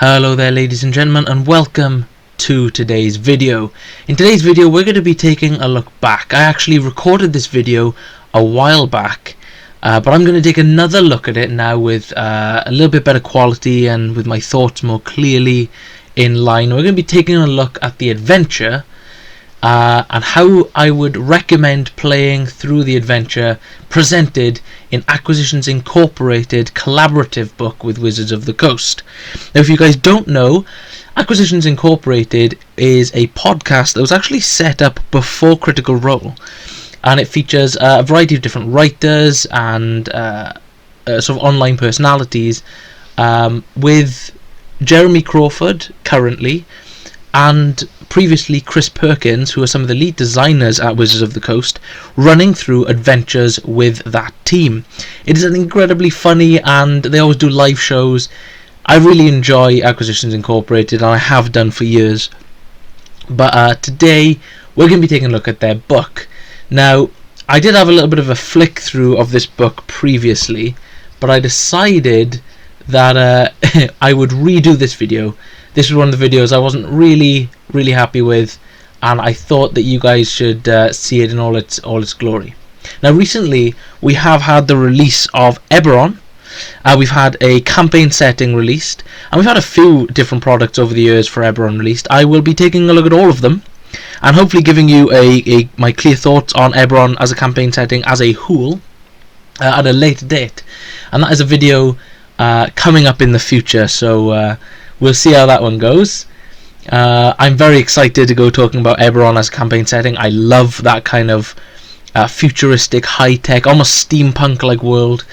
Hello there, ladies and gentlemen, and welcome to today's video. In today's video we're going to be taking a look back. I actually recorded this video a while back, but I'm going to take another look at it now with a little bit better quality and with my thoughts more clearly in line. We're going to be taking a look at the adventure and how I would recommend playing through the adventure presented in Aquisitions Incorporated collaborative book with Wizards of the Coast. Now, if you guys don't know, Aquisitions Incorporated is a podcast that was actually set up before Critical Role, and it features a variety of different writers and sort of online personalities, with Jeremy Crawford currently, and previously Chris Perkins, who are some of the lead designers at Wizards of the Coast, running through adventures with that team. It is an incredibly funny, and they always do live shows. I really enjoy Acquisitions Incorporated, and I have done for years. But today we're going to be taking a look at their book. Now, I did have a little bit of a flick through of this book previously, but I decided that I would redo this video. This was one of the videos I wasn't really happy with, and I thought that you guys should see it in all its glory. Now, recently we have had the release of Eberron. We've had a campaign setting released, and we've had a few different products over the years for Eberron released. I will be taking a look at all of them, and hopefully giving you my clear thoughts on Eberron as a campaign setting as a whole at a later date. And that is a video coming up in the future, so we'll see how that one goes. I'm very excited to go talking about Eberron as a campaign setting. I love that kind of futuristic, high-tech, almost steampunk-like world,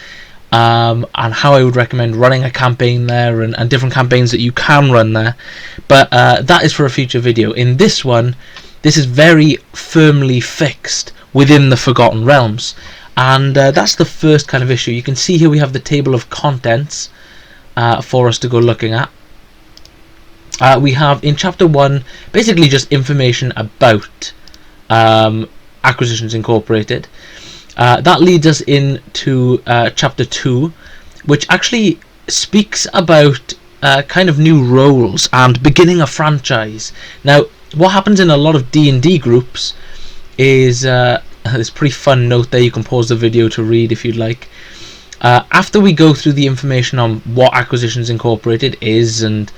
and how I would recommend running a campaign there, and different campaigns that you can run there. But that is for a future video. In this one, this is very firmly fixed within the Forgotten Realms, and that's the first kind of issue. You can see here we have the table of contents for us to go looking at. We have in chapter 1 basically just information about Acquisitions Incorporated. That leads us into chapter 2, which actually speaks about kind of new roles and beginning a franchise. Now, what happens in a lot of D&D groups is there's a pretty fun note there. You can pause the video to read if you'd like. After we go through the information on what Acquisitions Incorporated is and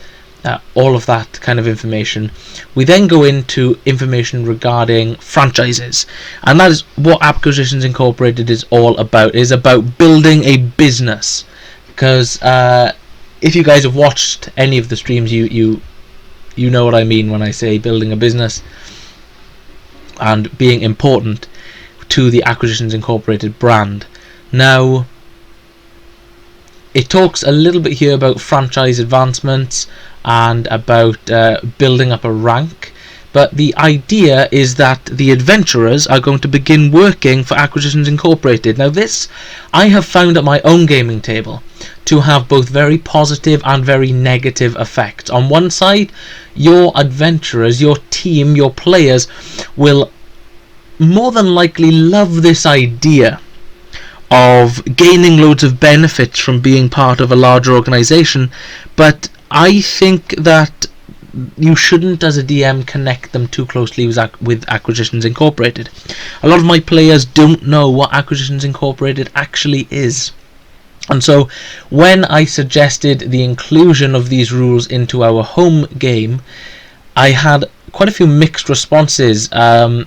all of that kind of information, we then go into information regarding franchises, and that is what Acquisitions Incorporated is all about. It is about building a business, because if you guys have watched any of the streams, you know what I mean when I say building a business and being important to the Acquisitions Incorporated brand. Now, it talks a little bit here about franchise advancements and about building up a rank, but the idea is that the adventurers are going to begin working for Acquisitions Incorporated. Now, this I have found at my own gaming table to have both very positive and very negative effects. On one side, your adventurers, your team, your players will more than likely love this idea of gaining loads of benefits from being part of a larger organization, but I think that you shouldn't, as a DM, connect them too closely with Acquisitions Incorporated. A lot of my players don't know what Acquisitions Incorporated actually is, and so when I suggested the inclusion of these rules into our home game, I had quite a few mixed responses. The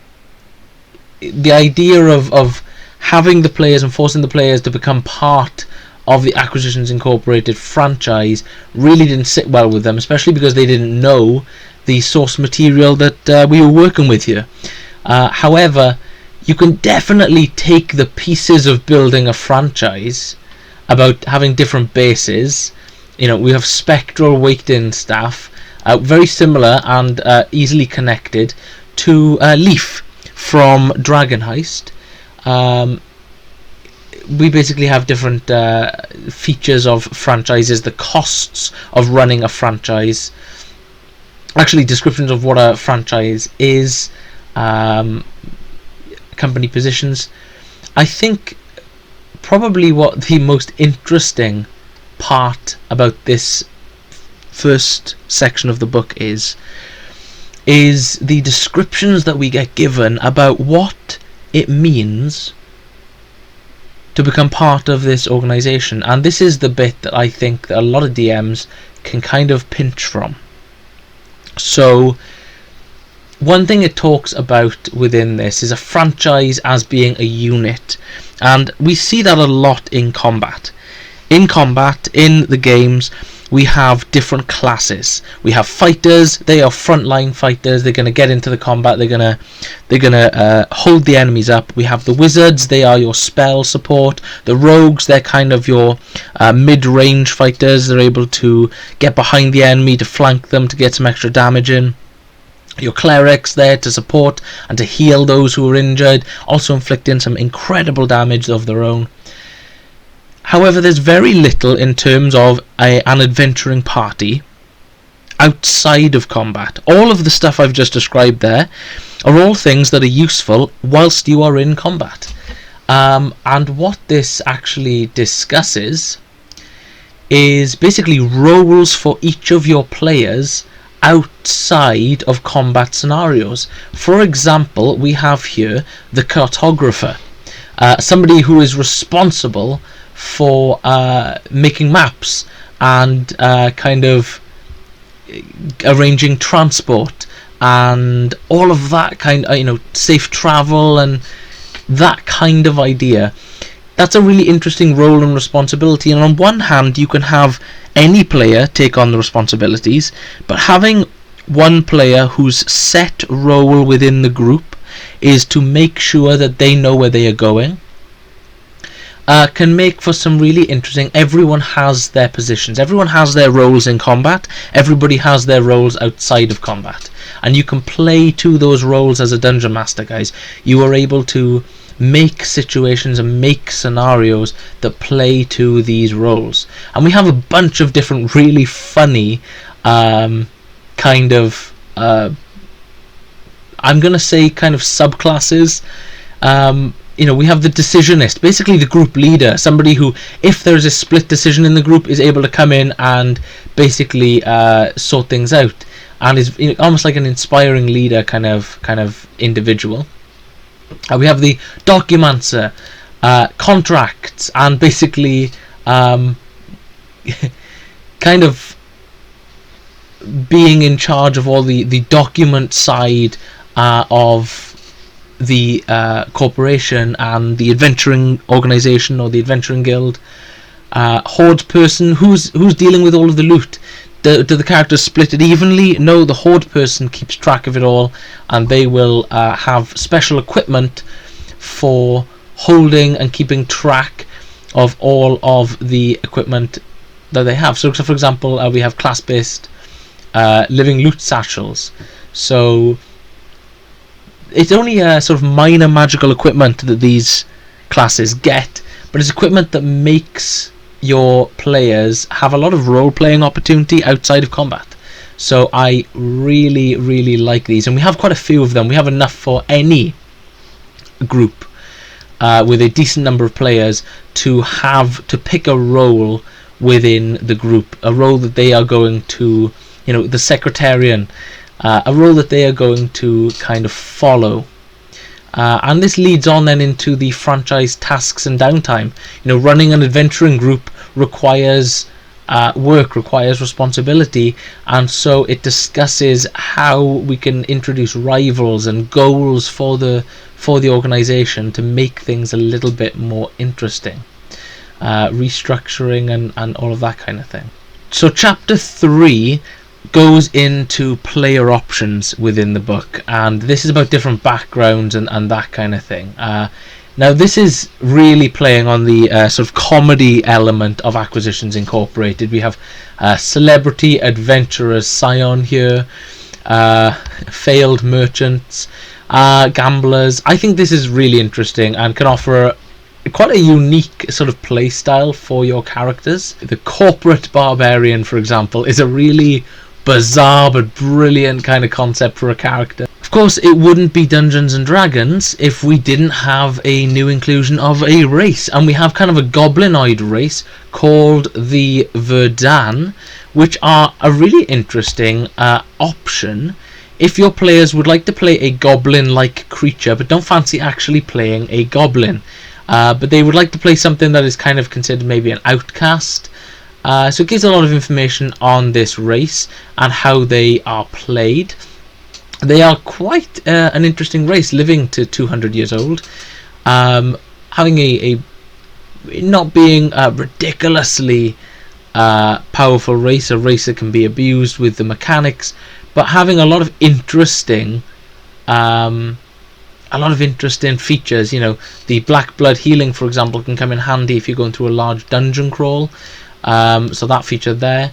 idea of having the players and forcing the players to become part of the Acquisitions Incorporated franchise really didn't sit well with them, especially because they didn't know the source material that we were working with here. However, you can definitely take the pieces of building a franchise, about having different bases. You know, we have spectral waiting staff, very similar and easily connected to Leaf from Dragon Heist. We basically have different features of franchises, the costs of running a franchise, actually descriptions of what a franchise is, company positions. I think probably what the most interesting part about this first section of the book is the descriptions that we get given about what it means to become part of this organization. And this is the bit that I think that a lot of DMs can kind of pinch from. So one thing it talks about within this is a franchise as being a unit, and we see that a lot in combat. In combat, in the games, we have different classes. We have fighters. They are frontline fighters. They're going to get into the combat. They're going to hold the enemies up. We have the wizards. They are your spell support. The rogues, they're kind of your mid-range fighters. They're able to get behind the enemy, to flank them, to get some extra damage in. Your clerics there to support and to heal those who are injured, also inflicting some incredible damage of their own. However, there's very little in terms of an adventuring party outside of combat. All of the stuff I've just described there are all things that are useful whilst you are in combat. And what this actually discusses is basically roles for each of your players outside of combat scenarios. For example, we have here the cartographer, somebody who is responsible for making maps and kind of arranging transport and all of that kind of, safe travel and that kind of idea. That's a really interesting role and responsibility, and on one hand you can have any player take on the responsibilities, but having one player whose set role within the group is to make sure that they know where they are going, can make for some really interesting. Everyone has their positions, everyone has their roles in combat, everybody has their roles outside of combat, and you can play to those roles as a dungeon master, guys. You are able to make situations and make scenarios that play to these roles, and we have a bunch of different really funny kind of I'm gonna say kind of subclasses. We have the decisionist, basically the group leader, somebody who, if there's a split decision in the group, is able to come in and basically sort things out, and is almost like an inspiring leader kind of individual. We have the documancer, contracts, and basically kind of being in charge of all the document side of the corporation and the adventuring organization or the adventuring guild. Horde person, who's dealing with all of the loot. Do the characters split it evenly? No, the horde person keeps track of it all, and they will have special equipment for holding and keeping track of all of the equipment that they have. So for example, we have class-based living loot satchels. So it's only a sort of minor magical equipment that these classes get, but it's equipment that makes your players have a lot of role-playing opportunity outside of combat. So I really, really like these, and we have quite a few of them. We have enough for any group with a decent number of players to have to pick a role within the group, a role that they are going to, the secretarian, a role that they are going to kind of follow. And this leads on then into the franchise tasks and downtime. Running an adventuring group requires work, requires responsibility, and so it discusses how we can introduce rivals and goals for the organization to make things a little bit more interesting, restructuring and all of that kind of thing. So chapter 3 goes into player options within the book, and this is about different backgrounds and that kind of thing. Now this is really playing on the sort of comedy element of Aquisitions Incorporated. We have celebrity adventurers, Scion here, failed merchants, gamblers. I think this is really interesting and can offer quite a unique sort of play style for your characters. The corporate barbarian, for example, is a really bizarre but brilliant kind of concept for a character. Of course, it wouldn't be Dungeons and Dragons if we didn't have a new inclusion of a race, and we have kind of a goblinoid race called the Verdan, which are a really interesting option if your players would like to play a goblin-like creature but don't fancy actually playing a goblin, but they would like to play something that is kind of considered maybe an outcast. So it gives a lot of information on this race and how they are played. They are quite an interesting race, living to 200 years old, having a not being a ridiculously powerful race, a race that can be abused with the mechanics, but having a lot of interesting features. You know, the black blood healing, for example, can come in handy if you're going through a large dungeon crawl. So that feature there.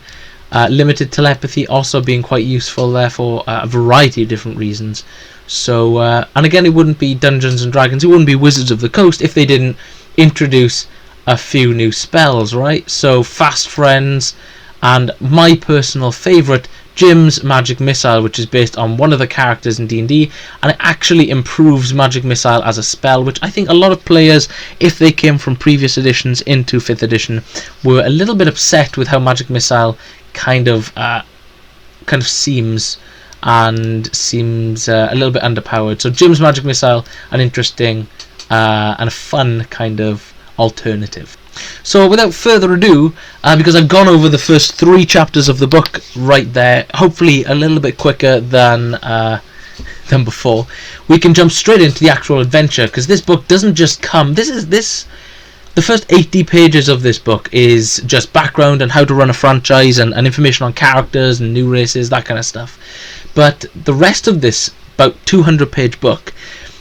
Limited telepathy also being quite useful there for a variety of different reasons. So and again, it wouldn't be Dungeons and Dragons, it wouldn't be Wizards of the Coast if they didn't introduce a few new spells, right? So fast friends, and my personal favourite, Jim's Magic Missile, which is based on one of the characters in D&D, and it actually improves Magic Missile as a spell, which I think a lot of players, if they came from previous editions into 5th edition, were a little bit upset with how Magic Missile kind of seems a little bit underpowered. So Jim's Magic Missile, an interesting and a fun kind of alternative. So without further ado, because I've gone over the first 3 chapters of the book right there, hopefully a little bit quicker than before, we can jump straight into the actual adventure, because this book doesn't just come... The first 80 pages of this book is just background and how to run a franchise and information on characters and new races, that kind of stuff. But the rest of this about 200-page book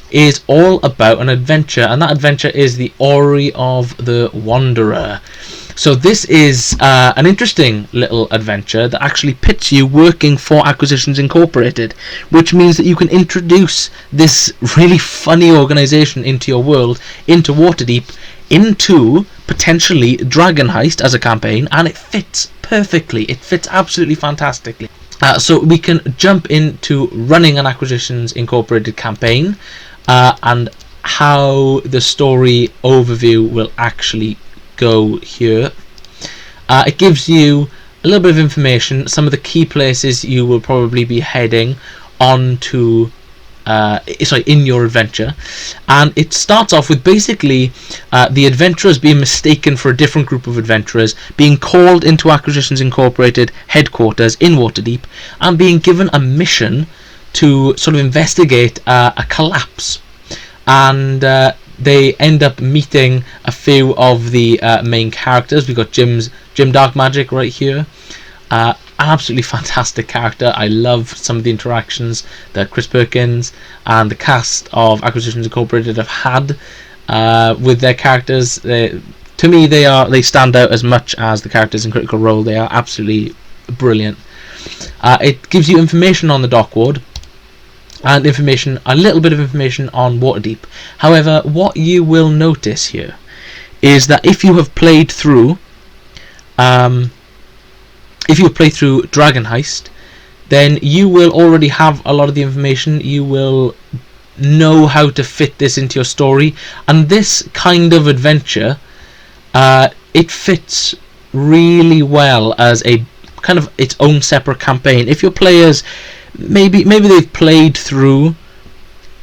is all about an adventure, and that adventure is the Ori of the Wanderer. So this is an interesting little adventure that actually pits you working for Aquisitions Incorporated, which means that you can introduce this really funny organisation into your world, into Waterdeep, into potentially Dragon Heist as a campaign, and it fits perfectly. It fits absolutely fantastically. So we can jump into running an Aquisitions Incorporated campaign, and how the story overview will actually go here. It gives you a little bit of information, some of the key places you will probably be heading on to in your adventure, and it starts off with basically the adventurers being mistaken for a different group of adventurers, being called into Acquisitions Incorporated headquarters in Waterdeep, and being given a mission to sort of investigate a collapse, and they end up meeting a few of the main characters. We've got Jim Dark Magic right here. An absolutely fantastic character. I love some of the interactions that Chris Perkins and the cast of Acquisitions Incorporated have had with their characters. To me, they stand out as much as the characters in Critical Role. They are absolutely brilliant. It gives you information on the Dockward and a little bit of information on Waterdeep. However, what you will notice here is that if you have played through Dragon Heist, then you will already have a lot of the information. You will know how to fit this into your story, and this kind of adventure, it fits really well as a kind of its own separate campaign. If your players maybe they've played through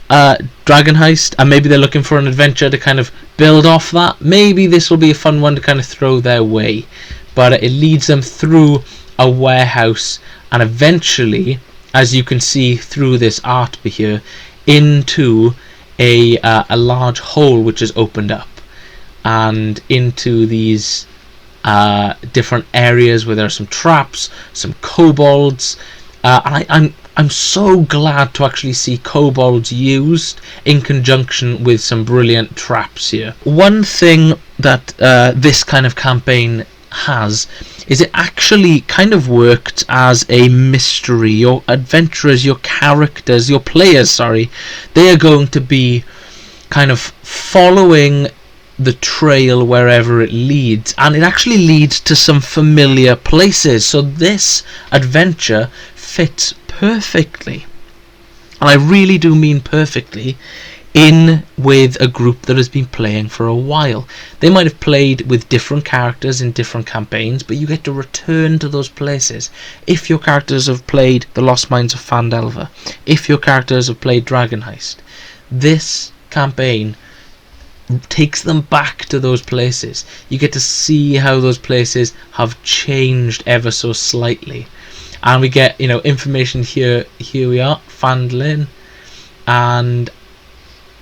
Dragon Heist and maybe they're looking for an adventure to kind of build off that, maybe this will be a fun one to kind of throw their way. But it leads them through a warehouse and eventually, as you can see through this art here, into a large hole which is opened up, and into these different areas where there are some traps, some kobolds, and I'm so glad to actually see kobolds used in conjunction with some brilliant traps here. One thing that this kind of campaign has is it actually kind of worked as a mystery. Your adventurers, your characters, your players, they are going to be kind of following the trail wherever it leads, and it actually leads to some familiar places. So this adventure fits perfectly, and I really do mean perfectly, in with a group that has been playing for a while. They might have played with different characters in different campaigns, but you get to return to those places. If your characters have played The Lost Mines of Phandelver, if your characters have played Dragon Heist, this campaign takes them back to those places. You get to see how those places have changed ever so slightly, and we get, you know, information here. Here we are, Phandalin, and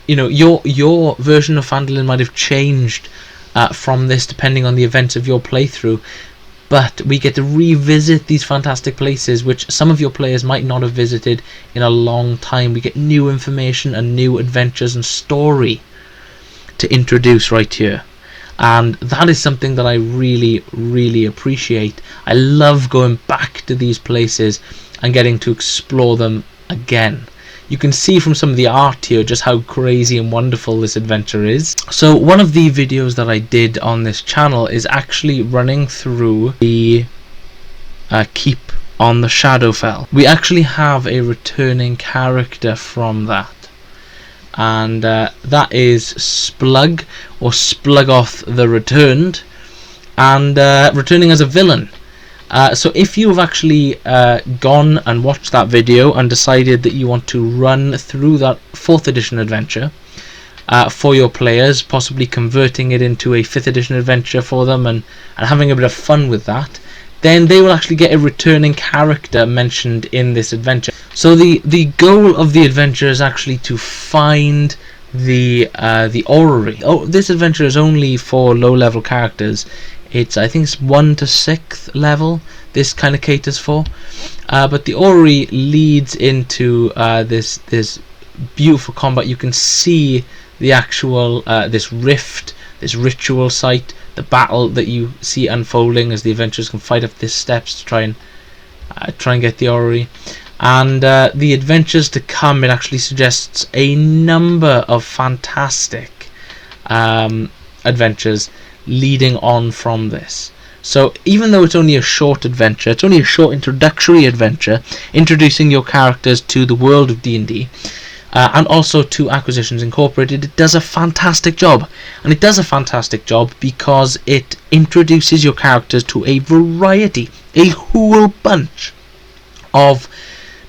you know, your version of Phandalin might have changed from this depending on the events of your playthrough, but we get to revisit these fantastic places which some of your players might not have visited in a long time. We get new information and new adventures and story to introduce right here, and that is something that I really appreciate. I love going back to these places and getting to explore them again. You can see from some of the art here just how crazy and wonderful this adventure is. So one of the videos that I did on this channel is actually running through the keep on the Shadowfell. We actually have a returning character from that, and that is Splug, or Splugoth the Returned, and returning as a villain. So if you've actually gone and watched that video and decided that you want to run through that 4th edition adventure for your players, possibly converting it into a 5th edition adventure for them and having a bit of fun with that, then they will actually get a returning character mentioned in this adventure. So the goal of the adventure is actually to find the orrery. Oh, this adventure is only for low level characters. I think it's 1 to 6th level this kind of caters for, but the orrery leads into this beautiful combat. You can see the actual this rift, this ritual site, the battle that you see unfolding as the adventurers can fight up these steps to try and get the orrery. And the adventures to come, it actually suggests a number of fantastic adventures leading on from this. So even though it's only a short adventure, it's only a short introductory adventure introducing your characters to the world of D&D and also to Aquisitions Incorporated, it does a fantastic job. And it does a fantastic job because it introduces your characters to a variety, a whole bunch of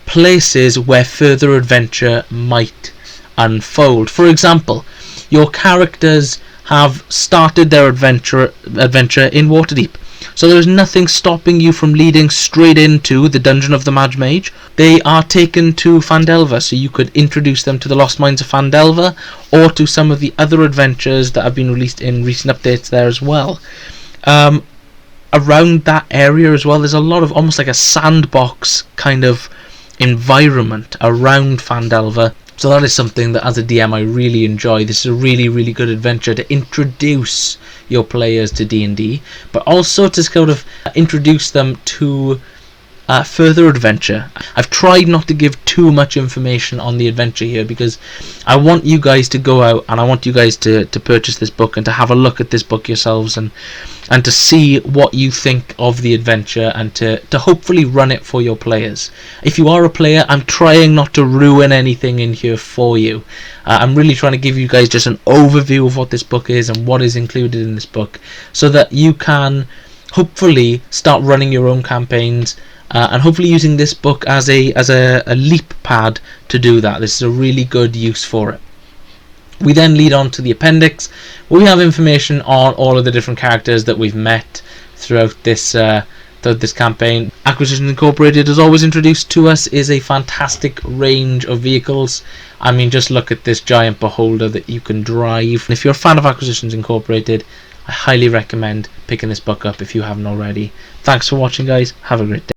places where further adventure might unfold. For example, your characters have started their adventure in Waterdeep, so there is nothing stopping you from leading straight into the Dungeon of the Mad Mage. They are taken to Phandelver, so you could introduce them to the Lost Mines of Phandelver or to some of the other adventures that have been released in recent updates there as well. Around that area as well, there's a lot of almost like a sandbox kind of environment around Phandelver. So that is something that as a DM I really enjoy. This is a really good adventure to introduce your players to D&D, but also to sort of introduce them to further adventure. I've tried not to give too much information on the adventure here because I want you guys to go out and I want you guys to purchase this book and to have a look at this book yourselves and to see what you think of the adventure and to hopefully run it for your players. If you are a player, I'm trying not to ruin anything in here for you. I'm really trying to give you guys just an overview of what this book is and what is included in this book so that you can hopefully start running your own campaigns and hopefully using this book as a leap pad to do that. This is a really good use for it. We then lead on to the appendix, where we have information on all of the different characters that we've met throughout this campaign. Aquisitions Incorporated, as always introduced to us, is a fantastic range of vehicles. I mean, just look at this giant beholder that you can drive. And if you're a fan of Aquisitions Incorporated, I highly recommend picking this book up if you haven't already. Thanks for watching, guys. Have a great day.